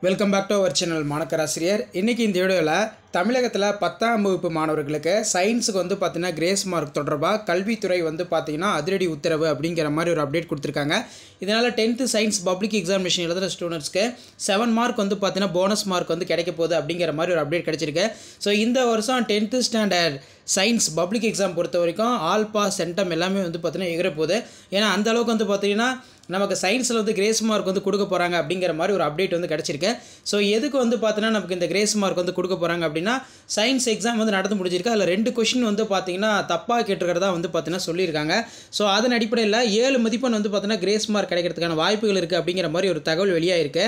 Welcome back to our channel மாணக்கராசிரியர். இன்றைக்கி இந்த வீடியோவில் தமிழகத்தில் 10ஆம் வகுப்பு மாணவர்களுக்கு சயின்ஸுக்கு வந்து பார்த்திங்கன்னா கிரேஸ் மார்க் தொடர்பாக கல்வித்துறை வந்து பார்த்திங்கன்னா அதிரடி உத்தரவு அப்படிங்கிற மாதிரி ஒரு அப்டேட் கொடுத்துருக்காங்க. இதனால் 10th சயின்ஸ் பப்ளிக் எக்ஸாமினேஷன் எழுதுகிற ஸ்டூடெண்ட்ஸ்க்கு 7 மார்க் வந்து பார்த்திங்கன்னா போனஸ் மார்க் வந்து கிடைக்க போகுது அப்படிங்கிற மாதிரி ஒரு அப்டேட் கிடச்சிருக்கு. ஸோ இந்த வருஷம் 10th standard science public exam பொறுத்த வரைக்கும் ஆல் பாஸ் சென்டம் எல்லாமே வந்து பார்த்திங்கன்னா எகிற போகுது. ஏன்னா அந்தளவுக்கு வந்து பார்த்திங்கன்னா நமக்கு சயின்ஸில் வந்து கிரேஸ் மார்க் வந்து கொடுக்க போகிறாங்க அப்படிங்கிற மாதிரி ஒரு அப்டேட் வந்து கிடச்சிருக்கு. ஸோ எதுக்கு வந்து பார்த்தீங்கன்னா நமக்கு இந்த கிரேஸ் மார்க் வந்து கொடுக்க போகிறாங்க அப்படின்னா, சயின்ஸ் எக்ஸாம் வந்து நடந்து முடிஞ்சிருக்கு. அதில் 2 கொஷின் வந்து பார்த்தீங்கன்னா தப்பாக கேட்டிருக்கிறதா வந்து பார்த்தீங்கன்னா சொல்லியிருக்காங்க. ஸோ அதன் அடிப்படையில் 7 மதிப்பெண் வந்து பார்த்தீங்கன்னா கிரேஸ் மார்க் கிடைக்கிறதுக்கான வாய்ப்புகள் இருக்குது அப்படிங்கிற மாதிரி ஒரு தகவல் வெளியாயிருக்கு.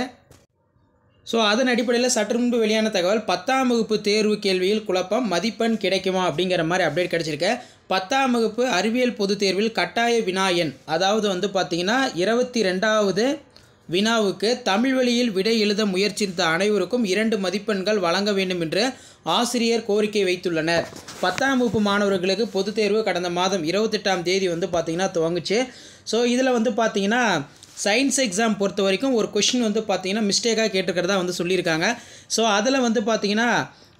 ஸோ அதன் அடிப்படையில் சற்று முன்பு வெளியான தகவல் 10ஆம் வகுப்பு தேர்வு கேள்வியில் குழப்பம், மதிப்பெண் கிடைக்குமா அப்படிங்கிற மாதிரி அப்டேட் கிடச்சிருக்கு. 10ஆம் வகுப்பு அறிவியல் பொதுத் தேர்வில் கட்டாய வினா எண், அதாவது வந்து பார்த்திங்கன்னா 22வது வினாவுக்கு தமிழ் வழியில் விடை எழுத முயற்சித்த அனைவருக்கும் 2 மதிப்பெண்கள் வழங்க வேண்டும் என்று ஆசிரியர் கோரிக்கை வைத்துள்ளனர். 10ஆம் வகுப்பு மாணவர்களுக்கு பொதுத் தேர்வு கடந்த மாதம் 28ஆம் தேதி வந்து பார்த்திங்கன்னா துவங்குச்சு. ஸோ இதில் வந்து பார்த்திங்கன்னா சயின்ஸ் எக்ஸாம் பொறுத்த வரைக்கும் ஒரு கொஷின் வந்து பார்த்திங்கன்னா மிஸ்டேக்காக கேட்டிருக்கிறதா வந்து சொல்லியிருக்காங்க. ஸோ அதில் வந்து பார்த்திங்கன்னா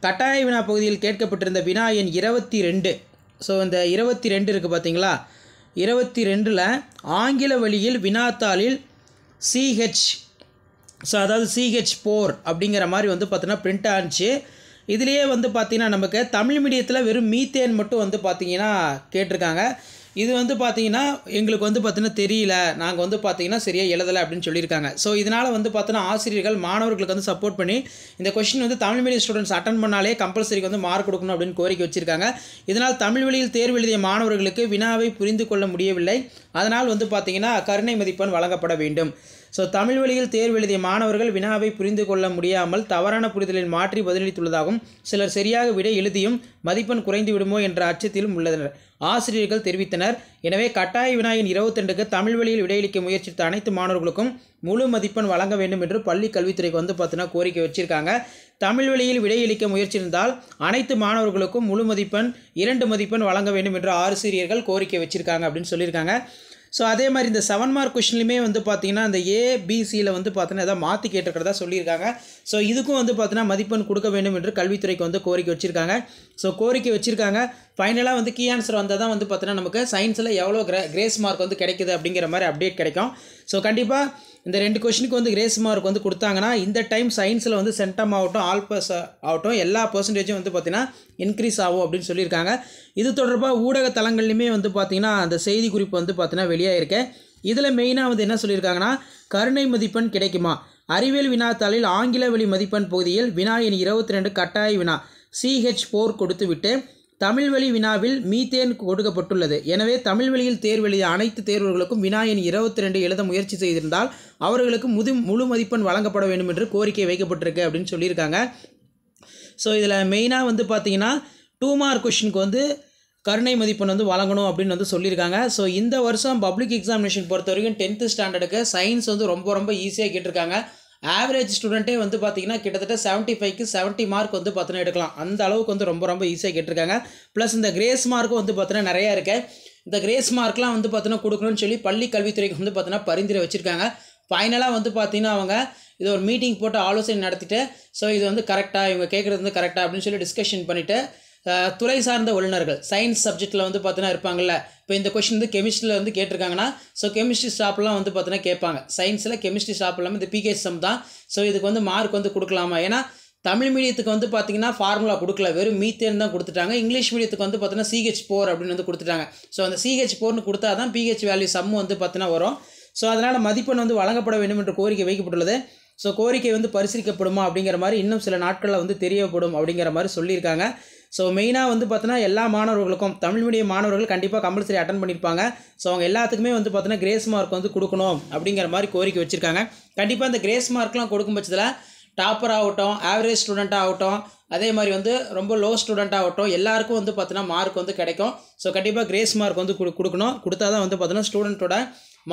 கட்டாய வினா பகுதியில் கேட்கப்பட்டிருந்த வினா எண் 22. ஸோ இந்த 22 இருக்குது பார்த்தீங்களா, 22ல் ஆங்கில வழியில் வினாத்தாளில் CH, ஸோ அதாவது CH4 அப்படிங்கிற மாதிரி வந்து பார்த்தீங்கன்னா பிரிண்ட் ஆனிச்சு. இதுலேயே வந்து பார்த்திங்கன்னா நமக்கு தமிழ் மீடியத்தில் வெறும் மீத்தேன் மட்டும் வந்து பார்த்திங்கன்னா கேட்டிருக்காங்க. இது வந்து பார்த்திங்கன்னா எங்களுக்கு வந்து பார்த்திங்கன்னா தெரியல, நாங்கள் வந்து பார்த்திங்கன்னா சரியாக எழுதலை அப்படின்னு சொல்லியிருக்காங்க. ஸோ இதனால் வந்து பார்த்தோன்னா ஆசிரியர்கள் மாணவர்களுக்கு வந்து சப்போர்ட் பண்ணி இந்த கொஷின் வந்து தமிழ் மீடியம் ஸ்டூடெண்ட்ஸ் அட்டன் பண்ணாலே கம்பல்சரிக்கு வந்து மார்க் கொடுக்கணும் அப்படின்னு கோரிக்கை வச்சுருக்காங்க. இதனால் தமிழ் வழியில் தேர்வு எழுதிய மாணவர்களுக்கு வினாவை புரிந்து கொள்ள முடியவில்லை, அதனால் வந்து பார்த்திங்கன்னா கருணை மதிப்பெண் வழங்கப்பட வேண்டும். ஸோ தமிழ் வழியில் தேர்வு எழுதிய மாணவர்கள் வினாவை புரிந்து கொள்ள முடியாமல் தவறான புரிதலில் மாற்றி பதிலளித்துள்ளதாகவும், சிலர் சரியாக விடை எழுதியும் மதிப்பெண் குறைந்து விடுமோ என்ற அச்சத்திலும் உள்ளனர் ஆசிரியர்கள் தெரிவித்தனர். எனவே கட்டாய வினாயின் 22க்கு தமிழ் வழியில் விடையளிக்க முயற்சித்த அனைத்து மாணவர்களுக்கும் முழு மதிப்பெண் வழங்க வேண்டும் என்று பள்ளி கல்வித்துறைக்கு வந்து பார்த்தீங்கன்னா கோரிக்கை வச்சுருக்காங்க. தமிழ் வழியில் விடையளிக்க முயற்சியிருந்தால் அனைத்து மாணவர்களுக்கும் முழு மதிப்பெண் 2 மதிப்பெண் வழங்க வேண்டும் என்று ஆசிரியர்கள் கோரிக்கை வச்சுருக்காங்க அப்படின்னு சொல்லியிருக்காங்க. ஸோ அதே மாதிரி இந்த 7 மார்க் கொஷின்லையுமே வந்து பார்த்திங்கன்னா அந்த ABCயில் வந்து பார்த்தீங்கன்னா எதாவது மாற்றி கேட்டிருக்கிறதா சொல்லியிருக்காங்க. ஸோ இதுக்கும் வந்து பார்த்தீங்கன்னா மதிப்பெண் கொடுக்க வேண்டும் என்று கல்வித்துறைக்கு வந்து கோரிக்கை வச்சுருக்காங்க. ஸோ கோரிக்கை வச்சுருக்காங்க. ஃபைனலாக வந்து கீ ஆன்சர் வந்தால் தான் வந்து பார்த்தீங்கன்னா நமக்கு சயின்ஸில் எவ்வளோ கிரேஸ் மார்க் வந்து கிடைக்குது அப்படிங்கிற மாதிரி அப்டேட் கிடைக்கும். ஸோ கண்டிப்பாக இந்த 2 கொஷினுக்கு வந்து கிரேஸ் மார்க் வந்து கொடுத்தாங்கன்னா இந்த டைம் சயின்ஸில் வந்து சென்டம் ஆகட்டும் ஆல் பாஸ் ஆகட்டும் எல்லா பர்சன்டேஜும் வந்து பார்த்திங்கன்னா இன்க்ரீஸ் ஆகும் அப்படின்னு சொல்லியிருக்காங்க. இது தொடர்பாக ஊடக தளங்கள்லையுமே வந்து பார்த்திங்கன்னா அந்த செய்தி குறிப்பு வந்து பார்த்திங்கன்னா வெளியாகிருக்கு. இதில் மெயினாக வந்து என்ன சொல்லியிருக்காங்கன்னா, கருணை மதிப்பெண் கிடைக்குமா, அறிவியல் வினாத்தாளில் ஆங்கில வழி மதிப்பெண் பகுதியில் வினா எண் 22 கட்டாய வினா CH4 கொடுத்துவிட்டு தமிழ் வழி வினாவில் மீத்தேன் கொடுக்கப்பட்டுள்ளது. எனவே தமிழ் வழியில் தேர்வு எழுதிய அனைத்து தேர்வர்களுக்கும் வினா எண் 22 எழுத முயற்சி செய்திருந்தால் அவர்களுக்கு முழு மதிப்பெண் வழங்கப்பட வேண்டும் என்று கோரிக்கை வைக்கப்பட்டிருக்கு அப்படின்னு சொல்லியிருக்காங்க. ஸோ இதில் மெயினாக வந்து பார்த்திங்கன்னா 2 மார்க் கொஷினுக்கு வந்து கருணை மதிப்பெண் வந்து வழங்கணும் அப்படின்னு வந்து சொல்லியிருக்காங்க. ஸோ இந்த வருஷம் பப்ளிக் எக்ஸாமினேஷன் பொறுத்த வரைக்கும் 10th ஸ்டாண்டர்டுக்கு சயின்ஸ் வந்து ரொம்ப ஈஸியாக கேட்டிருக்காங்க. ஆவரேஜ் ஸ்டூடெண்ட்டே வந்து பார்த்திங்கன்னா கிட்டத்தட்ட 75க்கு 70 மார்க் வந்து பார்த்தீங்கன்னா எடுக்கலாம். அந்த அளவுக்கு வந்து ரொம்ப ஈஸியாக கேட்டிருக்காங்க. ப்ளஸ் இந்த கிரேஸ் மார்க்கும் வந்து பார்த்தீங்கன்னா நிறையா இருக்குது. இந்த கிரேஸ் மார்க்லாம் வந்து பார்த்தீங்கன்னா கொடுக்கணும்னு சொல்லி பள்ளி கல்வித்துறைக்கு வந்து பார்த்தீங்கன்னா பரிந்துரை வச்சுருக்காங்க. ஃபைனலாக வந்து பார்த்திங்கன்னா அவங்க இது ஒரு மீட்டிங் போட்டு ஆலோசனை நடத்திட்டு, ஸோ இது வந்து கரெக்டாக இவங்க கேட்குறது வந்து கரெக்டாக அப்படின்னு சொல்லி டிஸ்கஷன் பண்ணிவிட்டு துறை சார்ந்த வல்லுநர்கள் சயின்ஸ் சப்ஜெக்ட்டில் வந்து பார்த்தீங்கன்னா இருப்பாங்கள்ல, இப்போ இந்த கொஷின் வந்து கெமிஸ்ட்ரியில் வந்து கேட்டிருக்காங்கன்னா ஸோ கெமிஸ்ட்ரி ஸ்டாப்லாம் வந்து பார்த்தீங்கன்னா கேட்பாங்க. சயின்ஸில் கெமிஸ்ட்ரி ஸ்டாப் இல்லாமல் இந்த PK சம் தான். ஸோ இதுக்கு வந்து மார்க் வந்து கொடுக்கலாமா, ஏன்னா தமிழ் மீடியத்துக்கு வந்து பார்த்திங்கன்னா ஃபார்முலா கொடுக்கல, வெறும் மீத்தேன் தான் கொடுத்துட்டாங்க. இங்கிலீஷ் மீடியத்துக்கு வந்து பார்த்தீங்கன்னா CH4 அப்படின்னு வந்து கொடுத்துட்டாங்க. ஸோ அந்த CH4னு கொடுத்தா தான் PH வேல்யூ சம்மு வந்து பார்த்தீங்கன்னா வரும். ஸோ அதனால் மதிப்பெண் வந்து வழங்கப்பட வேண்டும் என்ற கோரிக்கை வைக்கப்பட்டுள்ளது. ஸோ கோரிக்கை வந்து பரிசீலிக்கப்படுமா அப்படிங்கிற மாதிரி இன்னும் சில நாட்களில் வந்து தெரியப்படும் அப்படிங்கிற மாதிரி சொல்லியிருக்காங்க. ஸோ மெயினாக வந்து பார்த்தீங்கன்னா எல்லா மாணவர்களுக்கும் தமிழ் மீடியம் மாணவர்கள் கண்டிப்பாக கம்பல்சரி அட்டன் பண்ணியிருப்பாங்க. ஸோ அவங்க எல்லாத்துக்குமே வந்து பார்த்தீங்கன்னா கிரேஸ் மார்க் வந்து கொடுக்கணும் அப்படிங்கிற மாதிரி கோரிக்கை வச்சுருக்காங்க. கண்டிப்பாக இந்த கிரேஸ் மார்க்லாம் கொடுக்கும் பட்சத்தில் டாப்பர் ஆகட்டும், ஆவரேஜ் ஸ்டூடெண்ட் ஆகட்டும், அதே மாதிரி வந்து ரொம்ப லோ ஸ்டூடெண்ட் ஆகட்டும் எல்லாருக்கும் வந்து பார்த்தீங்கன்னா மார்க் வந்து கிடைக்கும். ஸோ கண்டிப்பாக கிரேஸ் மார்க் வந்து கொடுக்கணும். கொடுத்தா தான் வந்து பார்த்தீங்கன்னா ஸ்டூடெண்ட்டோட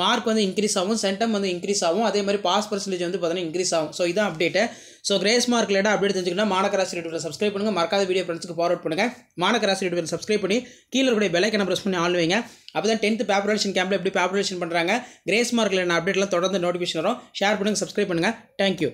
மார்க் வந்து இன்க்ரீஸ் ஆகும், சென்டம் வந்து இன்க்ரீஸ் ஆகும், அதே மாதிரி பாஸ் பர்சன்டேஜ் வந்து பார்த்தீங்கன்னா இன்க்ரீஸ் ஆகும். ஸோ இதான் அப்டேட்டு. ஸோ கிரேஸ் மார்க் லேட்டாக அப்டேட் தெரிஞ்சுக்கணும். மாணக்கராசி யூடியூபில் சப்ஸ்கிரைப் பண்ணுங்கள். மறக்காத வீடியோ ஃப்ரெண்ட்ஸ்க்கு ஃபார்வர்ட் பண்ணுங்கள். மாணக்கராசி யூடியூபில் சப்ஸ்கிரைப் பண்ணி கீழே இருக்கிற பெல் ஐக்கானை ப்ரெஸ் பண்ணி ஆன் வைங்க. அப்போ தான் 10th பேப்பர் ரிலேஷன் கேம்பில் எப்படி பேப்பர் ரிலேஷன் பண்ணுறாங்க, கிரேஸ் மார்க்கில் என்ன அப்டேட்லாம் தொடர்ந்து நோட்டிஃபிகேஷன் வரும். ஷேர் பண்ணுங்கள், சப்ஸ்கிரைப் பண்ணுங்கள். தேங்க்யூ.